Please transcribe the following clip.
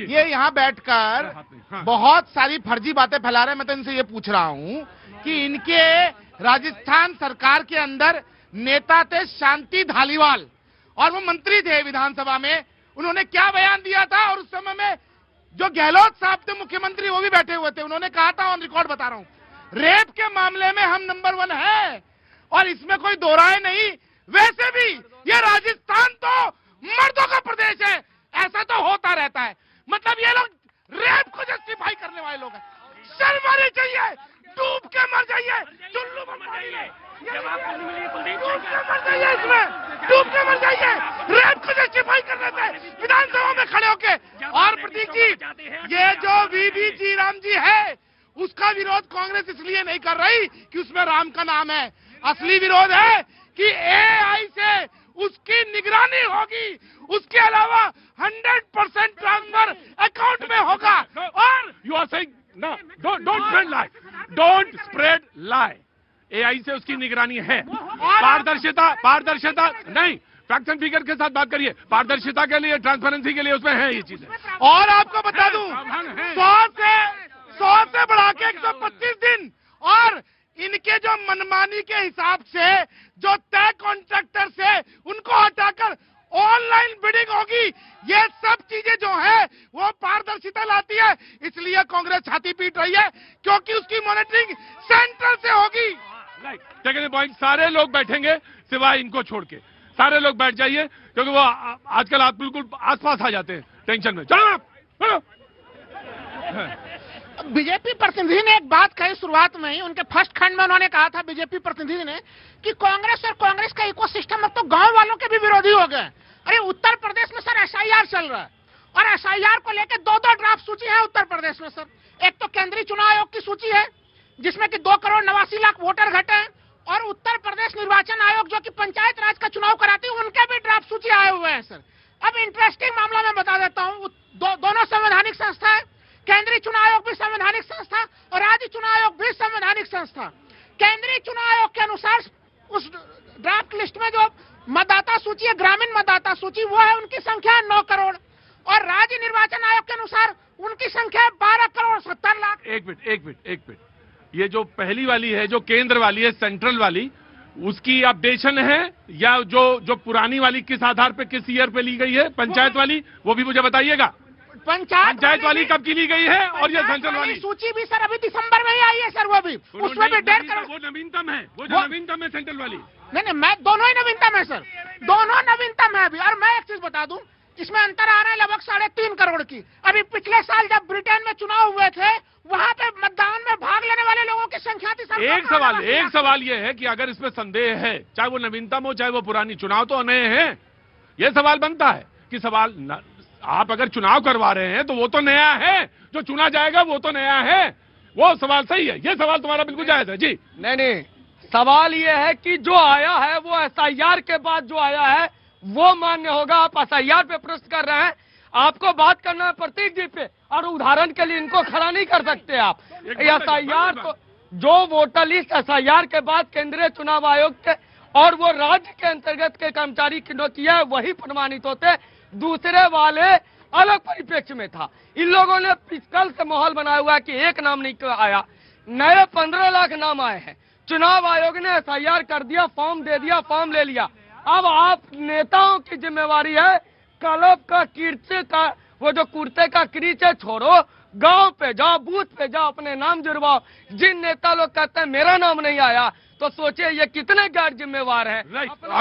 ये यहाँ बैठकर बहुत सारी फर्जी बातें फैला रहे हैं। मैं तो इनसे ये पूछ रहा हूँ कि इनके राजस्थान सरकार के अंदर नेता थे शांति धालीवाल और वो मंत्री थे विधानसभा में, उन्होंने क्या बयान दिया था? और उस समय में जो गहलोत साहब थे मुख्यमंत्री, वो भी बैठे हुए थे, उन्होंने कहा था, ऑन रिकॉर्ड बता रहा हूं, रेप के मामले में हम नंबर 1 है और इसमें कोई दो राय नहीं। वैसे भी ये राजस्थान तो मर्दों का प्रदेश है, ऐसा तो होता रहता है। मतलब ये लोग रेप को जस्टिफाई करने वाले लोग हैं। शर्म आनी चाहिए, डूब के मर जाइए, चुल्लू में मारिए, डूब के मर जाइए, इसमें डूब के मर जाइए, रेप को जस्टिफाई करने से विधानसभा में खड़े होके। और प्रतीक जी, ये जो वीवी जी राम जी है, उसका विरोध कांग्रेस इसलिए नहीं कर रही कि उसमें राम का नाम है। असली विरोध है कि एआई से उसकी निगरानी होगी, उसके अलावा 100% ट्रांसफर अकाउंट में होगा। और यू आर सेइंग ना, डोंट स्प्रेड लाई। एआई से उसकी निगरानी है। पारदर्शिता नहीं, फैक्ट एंड फिगर के साथ बात करिए। पारदर्शिता के लिए, ट्रांसपेरेंसी के लिए उसमें है ये चीजें। और आपको बता दूं, 100 से बढ़ा के 125 दिन और इनके जो मनमानी के हिसाब से जो तय कॉन्ट्रैक्टर से उनको हटाकर ऑनलाइन बिडिंग होगी, ये सब चीजें जो है वो पारदर्शिता लाती है। इसलिए कांग्रेस छाती पीट रही है क्योंकि उसकी मॉनिटरिंग सेंट्रल से होगी। टेकन पॉइंट, सारे लोग बैठेंगे सिवाय इनको छोड़ के, सारे लोग बैठ जाइए क्योंकि वो आजकल आप बिल्कुल आसपास आ जाते हैं टेंशन में। चलो। बीजेपी प्रतिनिधि ने एक बात कही शुरुआत में ही, उनके फर्स्ट खंड में उन्होंने कहा था बीजेपी प्रतिनिधि ने कि कांग्रेस और कांग्रेस का इकोसिस्टम अब तो गांव वालों के भी विरोधी हो गए। अरे उत्तर प्रदेश में सर एसआईआर चल रहा है और एसआईआर को लेकर 2 ड्राफ्ट सूची है उत्तर प्रदेश में सर। एक तो केंद्रीय चुनाव आयोग की सूची है जिसमें कि 2,89,00,000 वोटर घटे हैं और उत्तर प्रदेश निर्वाचन आयोग जो कि पंचायत राज का चुनाव कराती है उनके भी ड्राफ्ट सूची आए हुए हैं सर। अब इंटरेस्टिंग मामला मैं बता देता हूँ, दोनों संवैधानिक संस्था है, केंद्रीय चुनाव आयोग भी संवैधानिक संस्था और राज्य चुनाव आयोग भी संवैधानिक संस्था। केंद्रीय चुनाव आयोग के अनुसार उस ड्राफ्ट लिस्ट में जो मतदाता सूची है, ग्रामीण मतदाता सूची, वो है उनकी संख्या 9 करोड़ और राज्य निर्वाचन आयोग के अनुसार उनकी संख्या है 12 करोड़ 70 लाख। एक मिनट, ये जो पहली वाली है, जो केंद्र वाली है, सेंट्रल वाली, उसकी अपडेशन है या जो पुरानी वाली किस आधार पे, किस ईयर पे ली गई है? पंचायत वाली, वो भी मुझे बताइएगा। पंचायत वाली कब की ली गई है? और ये सेंट्रल वाली सूची भी सर अभी दिसंबर में ही आई है सर, वो भी उसमें भी 1.5 करोड़। वो नवीनतम है, वो नवीनतम है सेंट्रल वाली। नहीं, मैं दोनों ही नवीनतम है सर, दोनों नवीनतम है अभी। और मैं एक चीज बता दूं, इसमें अंतर आ रहा है लगभग 3.5 करोड़ की। अभी पिछले साल जब ब्रिटेन में चुनाव हुए थे, वहाँ पे मतदान में भाग लेने वाले लोगों की संख्या थी सर। एक सवाल ये है कि अगर इसमें संदेह है, चाहे वो नवीनतम हो चाहे वो पुरानी, चुनाव तो नए हैं, ये सवाल बनता है कि आप अगर चुनाव करवा रहे हैं तो वो तो नया है, जो चुना जाएगा वो तो नया है। वो सवाल सही है, ये सवाल तुम्हारा बिल्कुल जायज है जी। नहीं, सवाल ये है कि जो आया है वो एसआईआर के बाद जो आया है वो मान्य होगा। आप एसआईआर पे प्रश्न कर रहे हैं, आपको बात करना है प्रतीक जी पे, और उदाहरण के लिए इनको खड़ा नहीं कर सकते आप। एसआईआर तो जो वोटर लिस्ट एसआईआर के बाद केंद्रीय चुनाव आयोग के और वो राज्य के अंतर्गत के कर्मचारी की किया है वही प्रमाणित होते, दूसरे वाले अलग परिप्रेक्ष्य में था। इन लोगों ने कल से माहौल बनाया हुआ है कि एक नाम नहीं आया, नए 15 लाख नाम आए हैं। चुनाव आयोग ने एसआईआर कर दिया, फॉर्म दे दिया, फॉर्म ले लिया। अब आप नेताओं की जिम्मेवारी है, कलब का कीर्ति का वो जो कुर्ते का क्रीच है छोड़ो, गांव पे जाओ, बूथ पे जाओ, अपने नाम जुड़वाओ। जिन नेता लोग कहते हैं मेरा नाम नहीं आया, तो सोचिए ये कितने गैर जिम्मेवार है।